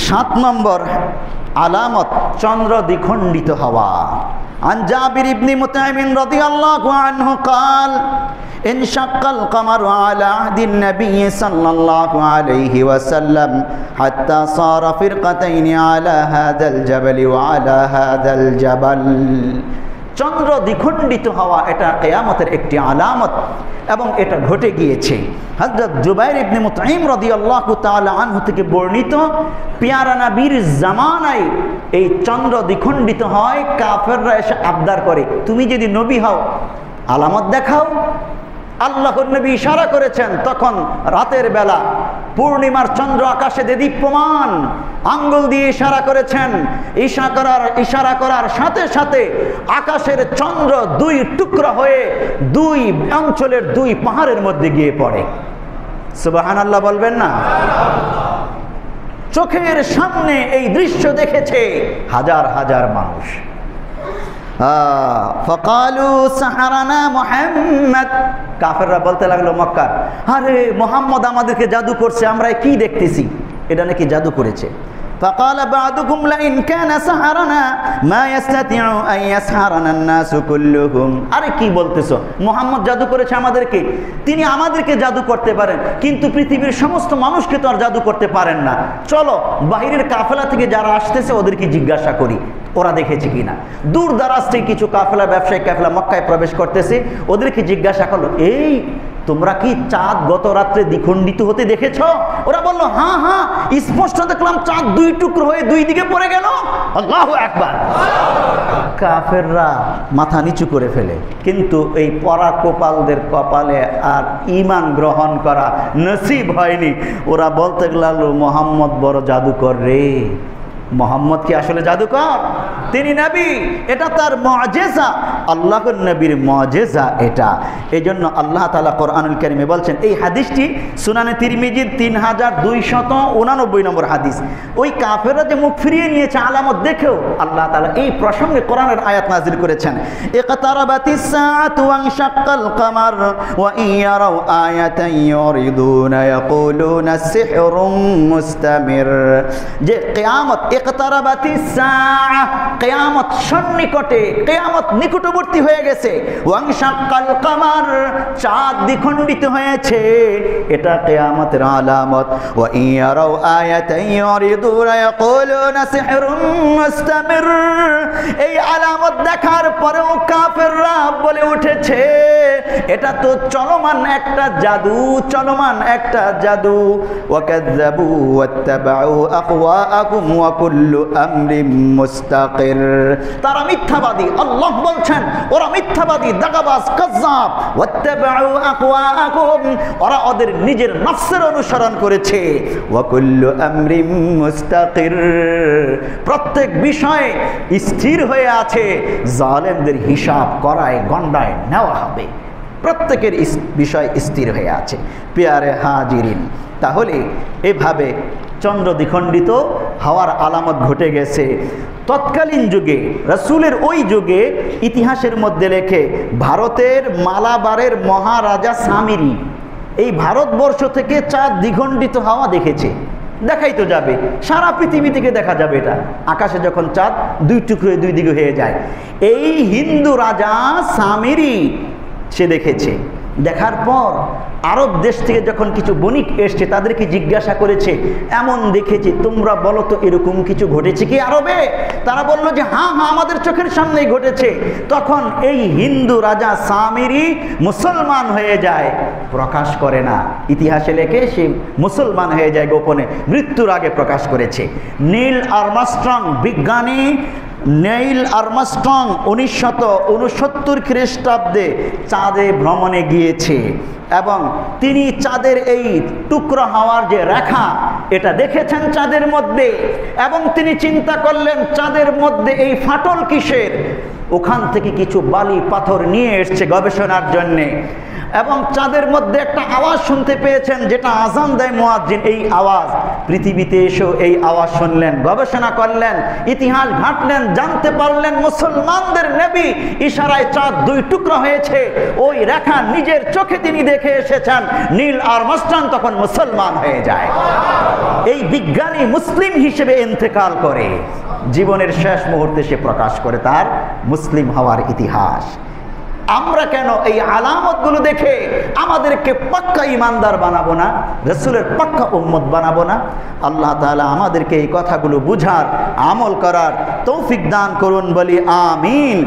7 নম্বর আলামত চন্দ্র দ্বিখণ্ডিত হওয়া। عن جابر بن مطعم رضي الله عنه قال انشق القمر على عهد النبي صلى الله عليه وسلم حتى صار فرقتين على هذا الجبل وعلى هذا الجبل। চন্দ্র দ্বিখণ্ডিত হওয়া এটা কিয়ামতের একটি আলামত এবং এটা ঘটে গিয়েছে। হযরত জুবাইর ইবনে মুতঈম রাদিয়াল্লাহু তাআলা আনহু থেকে বর্ণিত, পেয়ারা নবীর জামানায় এই চন্দ্র দ্বিখণ্ডিত হয়। কাফেররা এসে আবদার করে, তুমি যদি নবী হও আলামত দেখাও। আল্লাহর নবী ইশারা করেছেন, তখন রাতের বেলা পূর্ণিমার চন্দ্র আকাশে দেদীপ্যমান, আঙ্গুল দিয়ে ইশারা করেছেন। ইশারা করার সাথে সাথে আকাশের চন্দ্র 2 টুকরা হয়ে 2 অঞ্চলের 2 পাহাড়ের মধ্যে গিয়ে পড়ে। সুবহানাল্লাহ বলবেন না? চোখের সামনে এই দৃশ্য দেখেছে হাজার হাজার মানুষ। ফাকালু সাহারানা মুহাম্মদ, কাফেররা বলতে লাগলো মক্কার, আরে মুহাম্মদ আমাদেরকে জাদু করছে, আমরা কি দেখতেছি, এটা নাকি জাদু করেছে। فقال بعضكم لئن كان سحرنا ما يستطيع ان يسحرنا الناس كلهم। আরে কি বলতেছো, মুহাম্মদ জাদু করেছে আমাদেরকে, তিনি আমাদেরকে জাদু করতে পারেন, কিন্তু পৃথিবীর সমস্ত মানুষকে তো আর জাদু করতে পারেন না। চলো বাহিরের কাফেলা থেকে যারা আসতেছে ওদেরকে জিজ্ঞাসা করি ওরা দেখেছে কিনা। দূর দারাজ থেকে কিছু কাফেলা, ব্যবসায়িক কাফেলা মক্কায় প্রবেশ করতেছে, ওদেরকে জিজ্ঞাসা করলো, এই তোমরা কি চাঁদ গত রাত্রে দ্বিখণ্ডিত হতে দেখেছ? ওরা বলল, হ্যাঁ হ্যাঁ, স্পষ্ট দেখলাম চাঁদ 2 টুকরো হয়ে 2 দিকে পড়ে গেল। আল্লাহু আকবার। কাফেররা মাথা নিচু করে ফেলে, কিন্তু এই পরা কপালদের কপালে আর ঈমান গ্রহণ করা নসিব হয়নি। ওরা বলতে লাগলো, মুহাম্মদ বড় জাদুকর রে। মোহাম্মদ কি আসলে জাদুকর? তিনি নবী, এটা তার মুআজিজা, আল্লাহর নবীর মুআজিজা এটা। এই জন্য আল্লাহ তাআলা কোরআনুল কারীমে বলছেন, এই হাদিসটি সুনানে তিরমিজির 3289 নম্বর হাদিস। ওই কাফেররা যে মুখ ফিরিয়ে নিয়েছে আলামত দেখেও, আল্লাহ তাআলা এই প্রসঙ্গে কোরআনের আয়াত নাযিল করেছেন, ইকতারাবাতিস সাআতু ওয়ানশাক্কাল কামার ওয়া ইয়ারাউ আয়াতান ইউরিদুনা ইয়াকুলুনা সিহরুম মুস্তামির। যে কিয়ামত, ইকতারাবাতিস সাআ, কিয়ামত সন্নিকটে, কিয়ামত নিকটবর্তী হয়ে গেছে। ওয়ানশাক্কাল কামার, চাঁদ দ্বিখণ্ডিত হয়েছে, এটা কিয়ামতের আলামত। ওয়া ইয়ারাউ আয়াতান ইউরিদুনা ইয়াকুলুনা সিহরুম মুস্তামির। এই আলামত দেখার পরেও কাফেররা বলে উঠেছে, এটা তো চলমান একটা জাদু, চলমান একটা জাদু। ওয়া কাযাবু ওয়াত্তাবাউ আহওয়াআকুম ওয়া কুল্লু আমরিন মুস্তাকির। তারা মিথ্যাবাদী, আল্লাহ বলছেন ওরা মিথ্যাবাদী, দাগাবাজ, কাযযাব। ওয়াত্তাবাউ আহওয়াআকুম, ওরা ওদের নিজের নফসের অনুসরণ করেছে। ওয়া কুল্লু আমরিন মুস্তাকির, প্রত্যেক বিষয়ে স্থির হয়ে আছে, জালেমদের হিসাব করায় গণ্ডায় নেওয়া হবে। প্রত্যেকের বিষয় স্থির হয়ে আছে। প্রিয় হাজিরিন, তাহলে এভাবে চন্দ্র দ্বিখণ্ডিত হওয়ার আলামত ঘটে গেছে। তৎকালীন যুগে, রাসূলের ওই যুগে ইতিহাসের মধ্যে লেখে, ভারতের মালাবারের মহারাজা সামিরি এই ভারতবর্ষ থেকে চাঁদ দ্বিখণ্ডিত হওয়া দেখেছে। দেখাই তো যাবে, সারা পৃথিবী থেকে দেখা যাবে এটা, আকাশে যখন চাঁদ 2 টুকরো 2 দিকে হয়ে যায়। এই হিন্দু রাজা সামিরি সে দেখেছে। দেখার পর আরব দেশ থেকে যখন কিছু বণিক এসছে, তাদেরকে জিজ্ঞাসা করেছে, এমন দেখেছি, তোমরা বলো তো এরকম কিছু ঘটেছে কি আরবে? তারা বললো যে হ্যাঁ হ্যাঁ, আমাদের চোখের সামনেই ঘটেছে। তখন এই হিন্দু রাজা সামিরি মুসলমান হয়ে যায়, প্রকাশ করে না। ইতিহাসে লেখে সে মুসলমান হয়ে যায় গোপনে, মৃত্যুর আগে প্রকাশ করেছে। নীল আর্মস্ট্রং, বিজ্ঞানী নীল আর্মস্ট্রং 1969 খ্রিস্টাব্দে চাঁদে ভ্রমণে গিয়েছে এবং তিনি চাঁদের এই টুকরো হওয়ার যে রেখা, এটা দেখেছেন চাঁদের মধ্যে। এবং তিনি চিন্তা করলেন, চাঁদের মধ্যে এই ফাটল কিসের? ওখান থেকে কিছু বালি পাথর নিয়ে এসছে গবেষণার জন্যে। এবং চাঁদের মধ্যে একটা আওয়াজ শুনতে পেয়েছেন, যেটা আজান দেয় মুয়াজ্জিন। এই আওয়াজ পৃথিবীতে এসেও এই আওয়াজ শুনলেন, গবেষণা করলেন, ইতিহাস ঘাঁটলেন, জানতে পারলেন মুসলমানদের নবী ইশারায় চাঁদ 2 টুকরা হয়েছে। ওই রেখা নিজের চোখে তিনি দেখে এসেছেন। নীল আর্মস্ট্রং তখন মুসলমান হয়ে যায়। এই বিজ্ঞানী মুসলিম হিসেবে ইন্তেকাল করে, জীবনের শেষ মুহূর্তে সে প্রকাশ করে তার মুসলিম হওয়ার ইতিহাস। আমরা কেন এই আলামতগুলো দেখে আমাদেরকে পাক্কা ইমানদার বানাবো না, রাসূলের পাক্কা উম্মত বানাবো না? আল্লাহ তাআলা আমাদেরকে এই কথাগুলো বুঝার, আমল করার তৌফিক দান করুন, বলি আমিন।